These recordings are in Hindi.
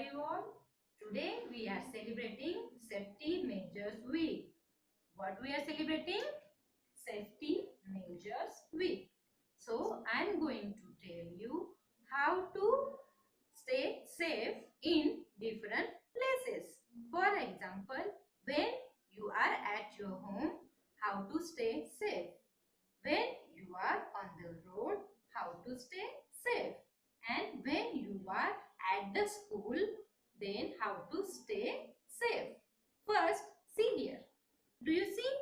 are you all? Today we are celebrating Safety Measures Week. What we are celebrating? Safety Measures Week. So I am going to tell you how to stay safe in different places. For example, when you are at your home, how to stay safe. When you are on the road, how to stay safe. And when you are at the school, then how to stay safe. First, see here. Do you see?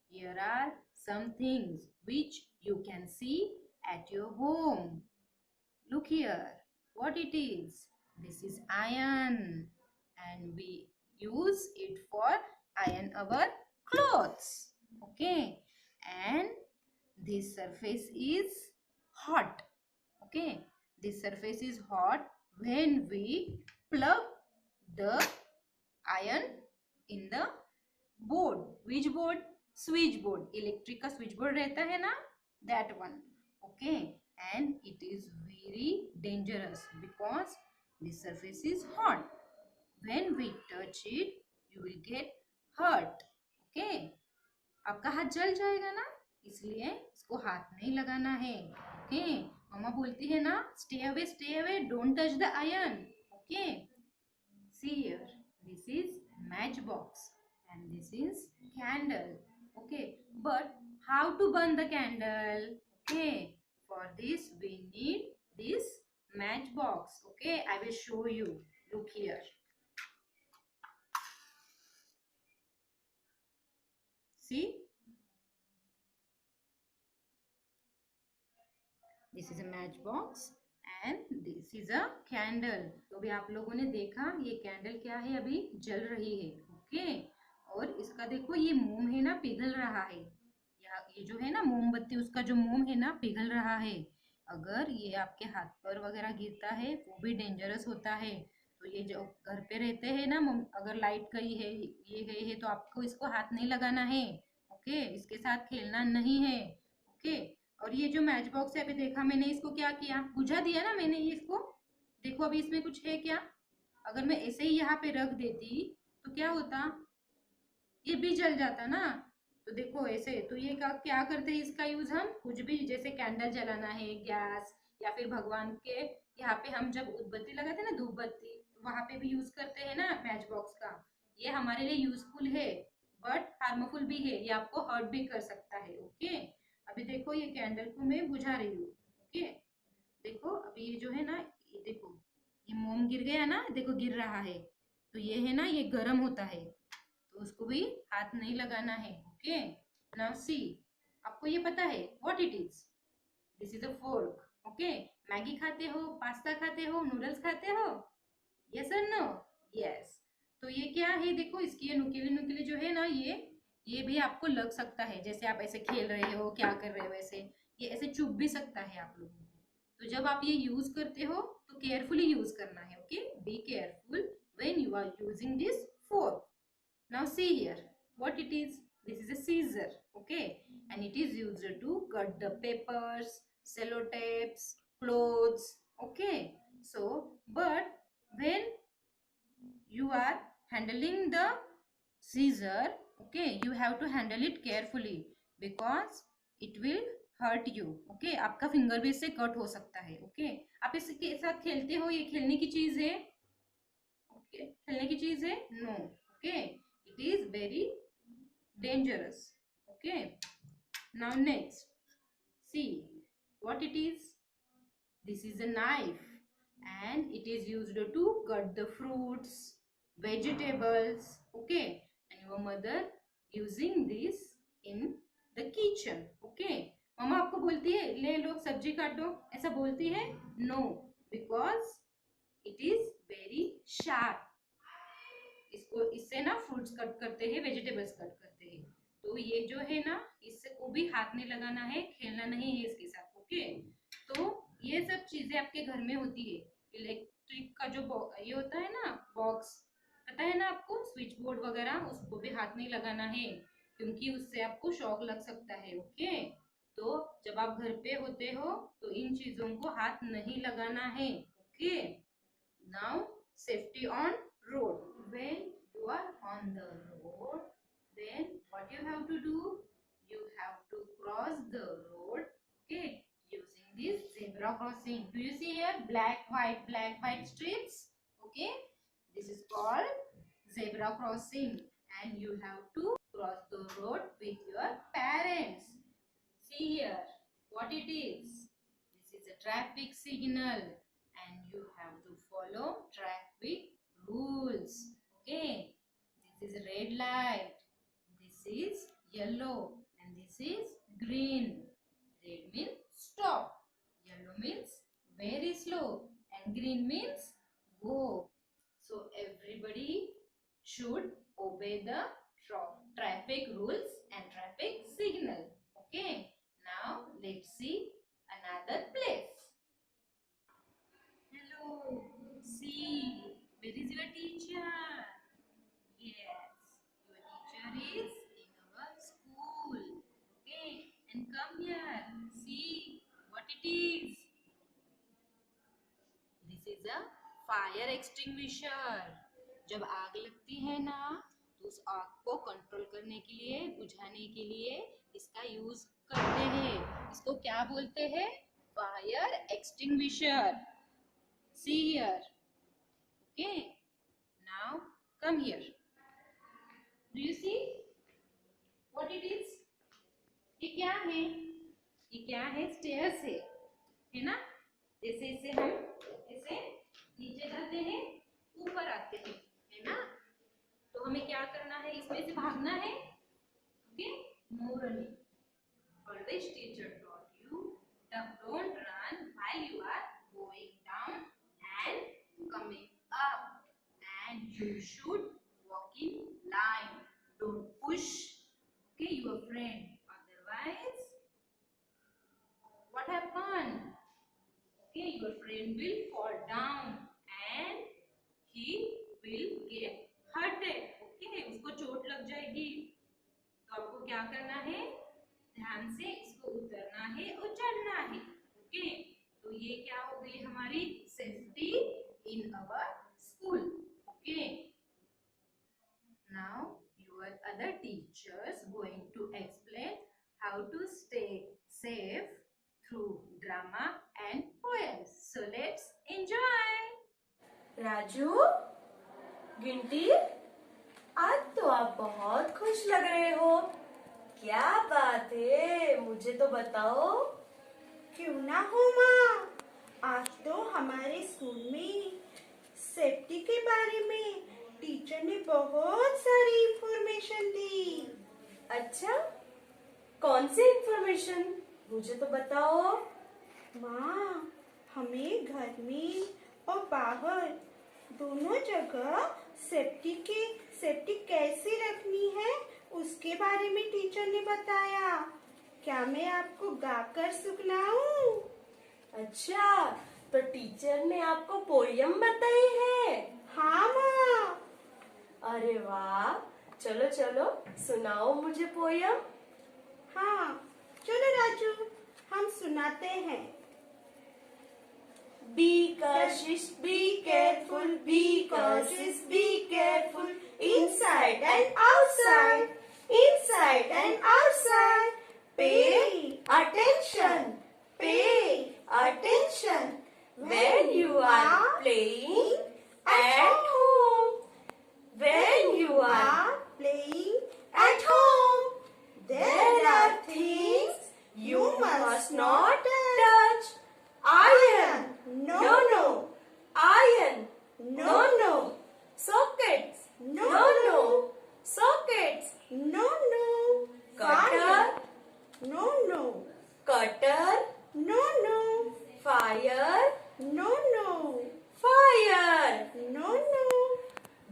Here are some things which you can see at your home. Look here. What it is? This is iron, and we use it for iron our clothes. Okay. And this surface is hot. Okay. This surface is hot when we plug the iron in the board. Which board? Switch board. Electric का switch board रहता है ना, that one. Okay. And it is very dangerous because this surface is hot. When we touch it, you will get hurt. Okay. आपका हाथ जल जाएगा ना, इसलिए इसको हाथ नहीं लगाना है. ओके. मम्मा बोलती है ना, stay away, don't touch the iron. Okay. See here, this is match box and this is candle. Okay, but how to burn the candle? Okay, for this we need this match box. Okay, I will show you. Look here. See, this is a match box and this is a candle. तो अभी आप लोगों ने देखा ये कैंडल क्या है, अभी जल रही है. ओके. और इसका देखो ये मोम है ना, पिघल रहा है. ये जो है ना मोमबत्ती, उसका जो मोम है ना पिघल रहा है. अगर ये आपके हाथ पर वगैरह गिरता है वो भी डेंजरस होता है. तो ये जो घर पे रहते हैं ना, अगर लाइट गई है, ये गई है, तो आपको इसको हाथ नहीं लगाना है. ओके. इसके साथ खेलना नहीं है. ओके. और ये जो मैच बॉक्स है, अभी देखा मैंने इसको क्या किया, बुझा दिया ना मैंने ये इसको. देखो अभी इसमें कुछ है क्या? अगर मैं ऐसे ही यहाँ पे रख देती तो क्या होता, ये भी जल जाता ना. तो देखो ऐसे. तो ये क्या करते हैं इसका यूज, हम कुछ भी जैसे कैंडल जलाना है, गैस, या फिर भगवान के यहाँ पे हम जब उदबत्ती लगाते हैं ना, धूप बत्ती, तो वहां पे भी यूज करते हैं ना मैच बॉक्स का. ये हमारे लिए यूजफुल है बट हार्मफुल भी है, ये आपको हर्ट भी कर सकता है. ओके. अभी देखो ये कैंडल को मैं बुझा रही हूँ. ओके. देखो अभी ये जो है ना, ये देखो ये मोम गिर गया ना, देखो गिर रहा है. तो ये है ना, ये गर्म होता है, तो उसको भी हाथ नहीं लगाना है. ओके. नाउ सी, आपको ये पता है what it is? This is a fork. Okay. Maggi खाते हो, पास्ता खाते हो, नूडल्स खाते हो? यस और नो? यस. तो ये क्या है, देखो इसकी ये नुकीले नुकीले जो है ना, ये भी आपको लग सकता है. जैसे आप ऐसे खेल रहे हो, क्या कर रहे हो, ऐसे ये ऐसे चुभ भी सकता है आप लोगों को. तो जब आप ये यूज करते हो तो केयरफुली यूज करना है. Okay. Be careful when you are using this fork. Now see here, what it is? This is a scissor. Okay. And it is used to cut the papers, sellotapes, clothes. Okay. So, but when you are handling the scissor, okay, you have to handle it carefully because it will hurt you. Okay. आपका फिंगर भी इससे कट हो सकता है. Okay. आप इसके साथ खेलते हो, ये खेलने की चीज है. Okay. खेलने की चीज है? No. Okay. It is very dangerous. Okay. Now next, see what it is. This is a knife and it is used to cut the fruits, vegetables. Okay. And your mother using this in the kitchen. Okay. मम्मा आपको बोलती है ले लो सब्जी काटो, ऐसा बोलती है? No, because it is very sharp. इसको इससे ना फ्रूट्स कट करते हैं, वेजिटेबल्स कट करते हैं. तो ये जो है ना, इससे को भी हाथ नहीं लगाना है, खेलना नहीं है इसके साथ. ओके. तो ये सब चीजें आपके घर में होती है. इलेक्ट्रिक का जो ये होता है ना बॉक्स, पता है ना आपको, स्विच बोर्ड वगैरह, उसको भी हाथ नहीं लगाना है क्योंकि उससे आपको शॉक लग सकता है. ओके. तो जब आप घर पे होते हो तो इन चीजों को हाथ नहीं लगाना है. Okay. Now safety on road. When you are on the road, then what you have to do? You have to cross the road, okay, using this zebra crossing. Do you see here black white strips? Okay, this is called zebra crossing, and you have to cross the road with your parents. See here what it is. This is a traffic signal and you have to follow traffic rules. Okay, this is red light, this is yellow, and this is green. Red means stop, yellow means very slow, and green means go. So everybody should obey the traffic rules and traffic signal. Okay, now let's see another place. Hello, see, where is your teacher? Yes, your teacher is in our school. Okay, and come here, see what it is. This is a fire extinguisher. जब आग लगती है ना, तो उस आग को कंट्रोल करने के लिए, बुझाने के लिए इसका यूज करते हैं. इसको क्या बोलते हैं? Fire extinguisher. See here. Okay. Now come here. Do you see what it is? ये क्या है? ये क्या है? स्टेयर्स है ना? जैसे इसे हम ऐसे नीचे जाते हैं, ऊपर आते हैं, है ना? तो हमें क्या करना है? इसमें से भागना है. Okay, no running. Always teacher taught you that don't run while you are going down and coming up, and you should walk in line. Don't push, okay, your friend. Otherwise, what happen? Okay, your friend will fall down and he will get hurted. Okay, उसको चोट लग जाएगी. तो आपको क्या करना है? ध्यान से इसको उतरना है और चढ़ना है. ओके, तो ये क्या हो गई हमारी safety in our school. Okay, now your other teachers going to explain how to stay safe through drama and poems. So let's enjoy. Raju, Ginti, आज तो आप बहुत खुश लग रहे हो. क्या बात है, मुझे तो बताओ. क्यों ना हो माँ, आज तो हमारे स्कूल में सेफ्टी के बारे में टीचर ने बहुत सारी इंफॉर्मेशन दी. अच्छा, कौन सी इंफॉर्मेशन, मुझे तो बताओ. माँ, हमें घर में और बाहर दोनों जगह सेफ्टी कैसे रखनी है उसके बारे में टीचर ने बताया. क्या मैं आपको गाकर सुनाऊं? अच्छा, तो टीचर ने आपको पोयम बताई है? हाँ माँ. अरे वाह, चलो चलो सुनाओ मुझे पोयम. हाँ, चलो राजू, हम सुनाते हैं. Be cautious, be careful, be cautious, be careful, inside and outside, inside and outside. Pay attention, pay attention when you are playing at home. When you are playing at home, there are things you must not touch. Iron, No. no. Iron, No. no. Sockets, No. Sockets. No. Cutter, No. cutter. No. Fire, No. fire. No.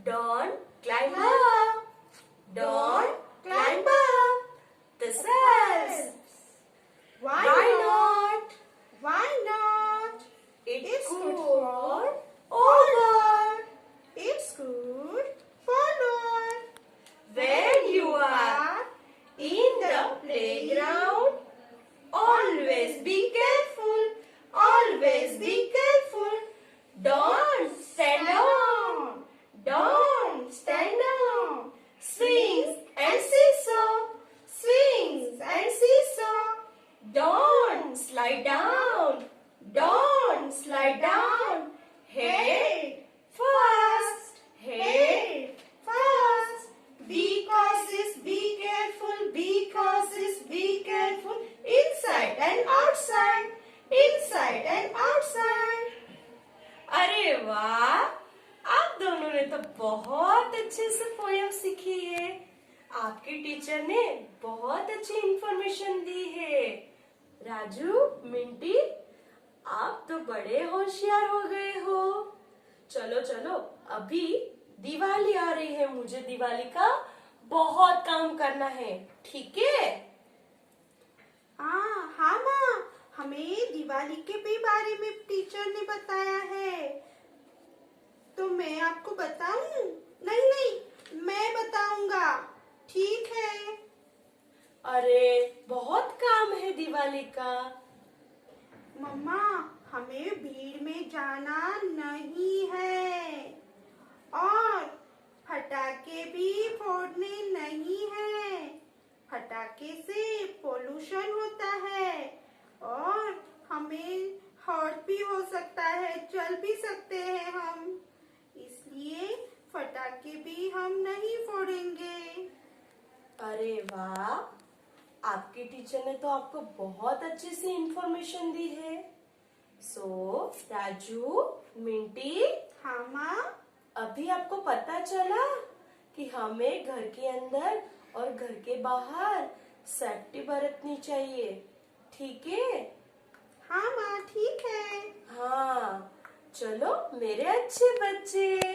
Don't climb up. Don't climb up the stairs. Why not? Why not? It's good good for for over. It's good for Lord. When you are in the playground, always be careful. Always be careful. Don't stand on तुमने तो बहुत अच्छे से पोयम सीखी है। आपकी टीचर ने बहुत अच्छी इंफॉर्मेशन दी है। राजू, मिंटी, आप तो बड़े होशियार हो गए हो। चलो चलो, अभी दिवाली आ रही है, मुझे दिवाली का बहुत काम करना है, ठीक है? हाँ माँ, हमें दिवाली के भी बारे में टीचर ने बताया है। तो मैं आपको बताऊं? नहीं नहीं, मैं बताऊंगा, ठीक है? अरे बहुत काम है दिवाली का। मम्मा, हमें भीड़ में जाना नहीं है और पटाखे भी फोड़ने नहीं है। पटाखे से पोल्यूशन होता है और हमें हर्ट भी हो सकता है, जल भी सकते हैं हम। इसलिए पटाखे भी हम नहीं फोड़ेंगे। अरे वाह, आपके टीचर ने तो आपको बहुत अच्छी सी इंफॉर्मेशन दी है। राजू, मिंटी, हाँ माँ। अभी आपको पता चला कि हमें घर के अंदर और घर के बाहर सेफ्टी बरतनी चाहिए, ठीक है? हाँ माँ, ठीक है। हाँ, चलो मेरे अच्छे बच्चे।